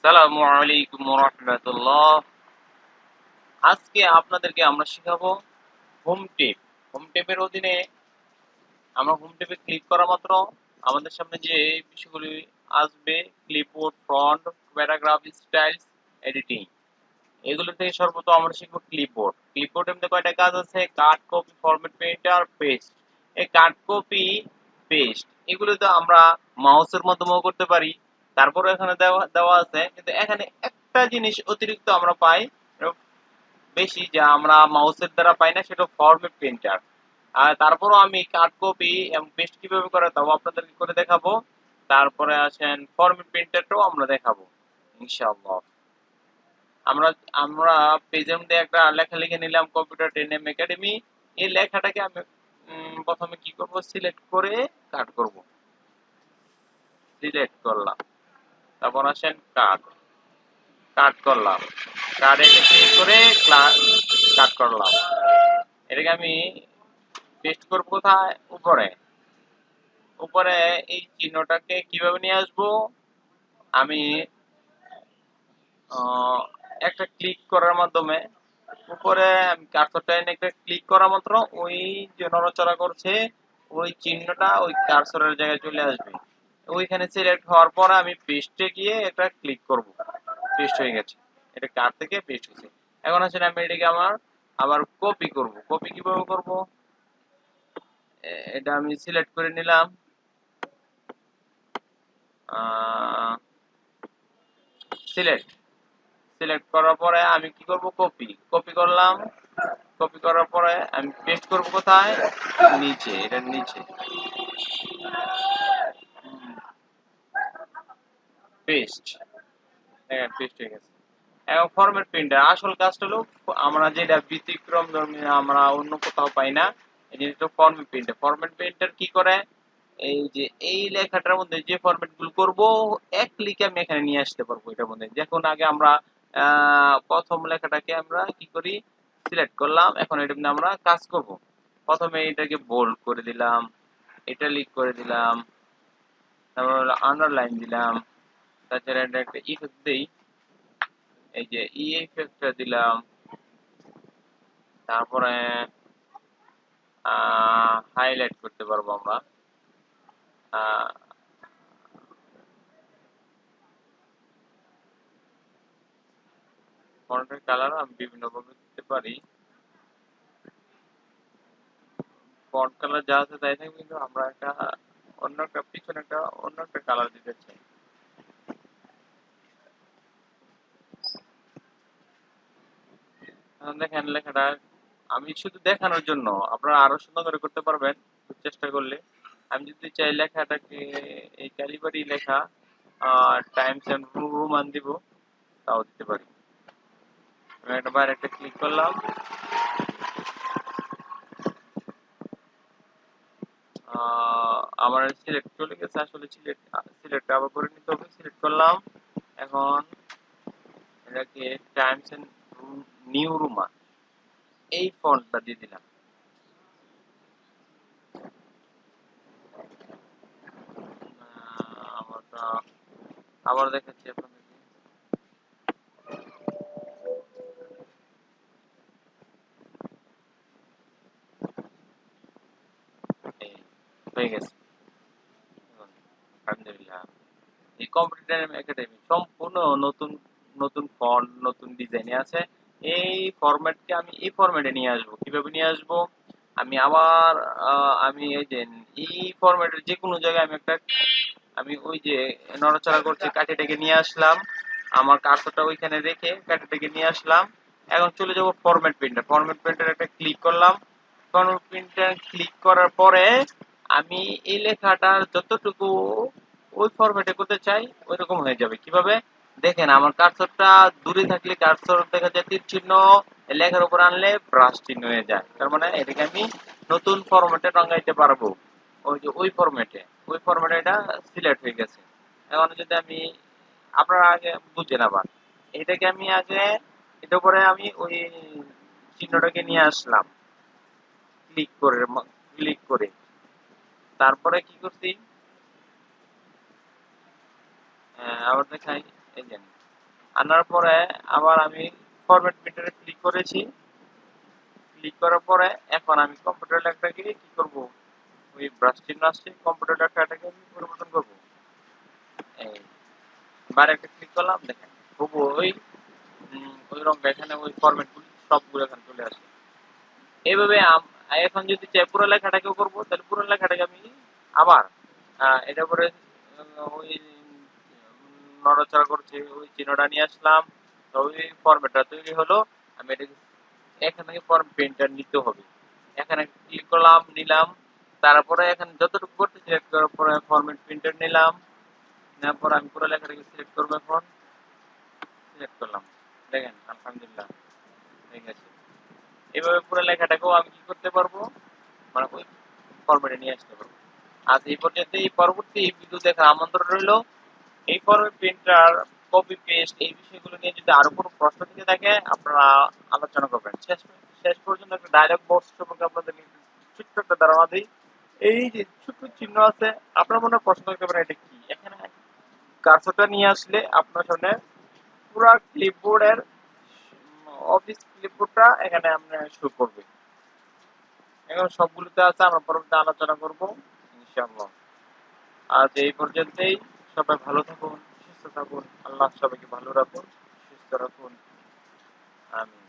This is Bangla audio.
আসসালামু আলাইকুম রাহমাতুল্লাহ। আজকে আপনাদেরকে আমরা শেখাবো হোম টেপ। হোম টেপের অধীনে আমরা হোম টেপে ক্লিক করা মাত্র আমাদের সামনে যে বিষয়গুলি আসবে, clipboard, font, paragraph, styles, editing, এগুলো থেকে সর্বপ্রথম আমরা শিখবো ক্লিপবোর্ড। ক্লিপবোর্ডের মধ্যে কয়টা কাজ আছে? কাট, কপি, ফরম্যাট, পেইন্টার, পেস্ট। এই কাট, কপি, পেস্ট এগুলো তো আমরা মাউসের মাধ্যমেও করতে পারি। তারপরে এখানে দেওয়া দেওয়া আছে, কিন্তু এখানে একটা জিনিস অতিরিক্ত আমরা পাই বেশি, যা আমরা মাউসের দ্বারা পাই না, সেটা ফরম্যাট প্রিন্টার। আর তারপরও আমি কাট, কপি এবং পেস্ট কিভাবে করে তাও আপনাদেরকে করে দেখাবো। তারপরে আসেন ফরম্যাট প্রিন্টারটাও আমরা দেখাবো ইনশাআল্লাহ। আমরা আমরা পেজের মধ্যে একটা লেখা লিখে নিলাম, কম্পিউটার ট্রেনিং একাডেমি। এই লেখাটাকে আমি প্রথমে কি করব, সিলেক্ট করে কাট করব। সিলেক্ট করলাম, তারপর আসেন কাট, কাট করলাম, কাটে ক্লিক করে কাট করলাম। এটাকে আমি পেস্ট করব কোথায়? উপরে। উপরে এই চিহ্নটাকে কিভাবে নিয়ে আসবো? আমি একটা ক্লিক করার মাধ্যমে উপরে আমি কার্সরটা এনে একটা ক্লিক করা মাত্র ওই যে নড়াচড়া করছে ওই চিহ্নটা ওই কার্সরের জায়গায় চলে আসবে। ওইখানে সিলেক্ট হওয়ার পর আমি পেস্টে গিয়ে এটা ক্লিক করব। পেস্ট হয়ে গেছে। এটা কার থেকে পেস্ট হয়েছে। এখন আসলে আমি এটাকে আবার কপি করব। কপি কিভাবে করব? এটা আমি সিলেক্ট করে নিলাম। সিলেক্ট সিলেক্ট করার পরে আমি কি করব? কপি কপি করলাম। কপি করার পরে আমি পেস্ট করব কোথায়? নিচে, এটার নিচে। পেস্ট। দেখেন পেস্ট হয়ে গেছে। এখন ফরম্যাট প্রিন্টার আসল কাজটা হলো আমরা যেটা ব্যতিক্রম ধর্মী আমরা অন্য কোথাও পাই না, এই জিনিসটা ফরম্যাট প্রিন্টার। ফরম্যাট প্রিন্টার কি করে? এই যে এই লেখাটার মধ্যে যে ফরম্যাট গুলো করবো এক ক্লিকে আমি এখানে নিয়ে আসতে পারবো। এটার মধ্যে দেখুন, আগে আমরা প্রথম লেখাটাকে আমরা কি করি? সিলেক্ট করলাম। এখন এটার মধ্যে আমরা কাজ করব। প্রথমে এটাকে বোল্ড করে দিলাম, ইটালিক করে দিলাম, তারপর হলো আন্ডারলাইন দিলাম। তাছাড়া এটা একটা ইফেক্ট দেই, এই যে ইফেক্টটা দিলাম। তারপরে হাইলাইট করতে পারবো আমরা। ফন্টের কালার আমি বিভিন্ন ভাবে দিতে পারি। ফন্ট কালার যা আছে তাই থাকবে, কিন্তু আমরা একটা অন্য একটা পিছনে একটা অন্য একটা কালার দিতে চাই। এখন দেখেন লেখাটা আমি শুধু দেখানোর জন্য, আপনারা আরো সুন্দর করে করতে পারবেন চেষ্টা করলে। আমি যদি চাই লেখাটাকে এই ক্যালিবারি লেখা টাইমস এন্ড রোমান দিব, তাও দিতে পারি। আমি একটা বাইরে একটা ক্লিক করলাম। আমার সিলেক্ট চলে গেছে। আসলে সিলেক্ট আবার করে নিতে হবে। সিলেক্ট করলাম। এখন এটাকে টাইমস এন্ড নিউ রোমান এই ফন্টটা দিয়ে দিলাম। আমারটা আবার দেখাচ্ছি আপনাদেরকে। এই হয়ে গেছে। আলহামদুলিল্লাহ। এই কম্পিউটার একাডেমি সম্পূর্ণ নতুন নতুন ফন্ট, নতুন ডিজাইনে আছে। এই ফরম্যাটকে আমি এই ফরম্যাটে নিয়ে আসবো। কিভাবে নিয়ে আসবো? আমি আবার আমি এই যে এই ফরম্যাটের যে কোনো জায়গায় আমি ওই যে নড়াচড়া করছে কাঠিটাকে নিয়ে আসলাম। আমার কার্সরটা ওইখানে রেখে কাঠিটাকে নিয়ে আসলাম। এখন চলে যাব ফরম্যাট প্রিন্টার। ফরম্যাট প্রিন্টার একটা ক্লিক করলাম। ফরম্যাট প্রিন্টার ক্লিক করার পরে আমি এই লেখাটার যতটুকু ওই ফরম্যাটে করতে চাই ওইরকম হয়ে যাবে। কিভাবে? দেখেন আমার কার্সরটা দূরে থাকলে কার্সর দেখা যায় তীর চিহ্ন, লেখার উপর আনলে ব্রাশ চিহ্ন হয়ে যায়। তার মানে এটাকে আমি নতুন ফরম্যাটে টাঙাইতে পারবো। ওই যে ওই ফরম্যাটে এটা সিলেক্ট হয়ে গেছে। এখন যদি আমি আপনারা আগে বুঝেন আবার, এটাকে আমি আগে এটার উপরে আমি ওই চিহ্নটাকে নিয়ে আসলাম ক্লিক করে তারপরে কি করছি? আবার দেখাই, এই যে আনার পরে আবার আমি ফরম্যাট প্রিন্টারে ক্লিক করেছি। ক্লিক করার পরে এখন আমি কম্পিউটার লেখাটাকে কি করব, ওই ব্রাশ চিহ্ন আসছে, কম্পিউটার লেখাটাকে আমি পরিবর্তন করব। এই বার একটা ক্লিক করলাম, দেখেন তবু ওই রঙটা এখানে ওই ফরম্যাটগুলি সবগুলো এখানে চলে আসে। এইভাবে এখন যদি চাই পুরো লেখাটাকেও করবো, তাহলে পুরো লেখাটাকে আমি আবার এটা করে ওই নড়াচড়া করছি, ওই চিহ্নটা নিয়ে আসলাম, তো ওই ফরম্যাটটা তৈরি হলো। আমি এটা এখান থেকে ফর্ম প্রিন্টার নিতে হবে, এখানে ক্লিক করলাম, নিলাম। তারপরে এখানে যতটুকু করতে সিলেক্ট করার পরে ফরম্যাট প্রিন্টার নিলাম, নেওয়ার পর আমি পুরো লেখাটাকে সিলেক্ট করবো। এখন সিলেক্ট করলাম, দেখেন আলহামদুলিল্লাহ হয়ে গেছে। এইভাবে পুরো লেখাটাকেও আমি কি করতে পারবো, মানে ওই ফরম্যাটে নিয়ে আসতে পারবো। আজ এই পর্যন্ত, এই পরবর্তী ভিডিও দেখার আমন্ত্রণ রইল। এই ফরম্যাট প্রিন্টার, কপি পেস্ট এই বিষয়গুলো নিয়ে যদি আরো কোনো প্রশ্ন থেকে থাকে আপনারা আলোচনা করবেন। শেষ পর্যন্ত একটা ডায়লগ বক্স সম্পর্কে আপনাদেরকে ছোট্ট একটা ধারণা দিই। এই যে ছোট্ট চিহ্ন আছে, আপনার মনে প্রশ্ন করতে পারেন এটা কি। এখানে কার্সরটা নিয়ে আসলে আপনার সামনে পুরা ক্লিপবোর্ডের অফিস ক্লিপবোর্ডটা এখানে আপনার শো করবে। এখন সবগুলোতে আছে, আমরা পরবর্তী আলোচনা করব ইনশাআল্লাহ। আজ এই পর্যন্তই। সবাই ভালো থাকুন, সুস্থ থাকুন। আল্লাহ সবাইকে ভালো রাখুন, সুস্থ রাখুন। আমিন।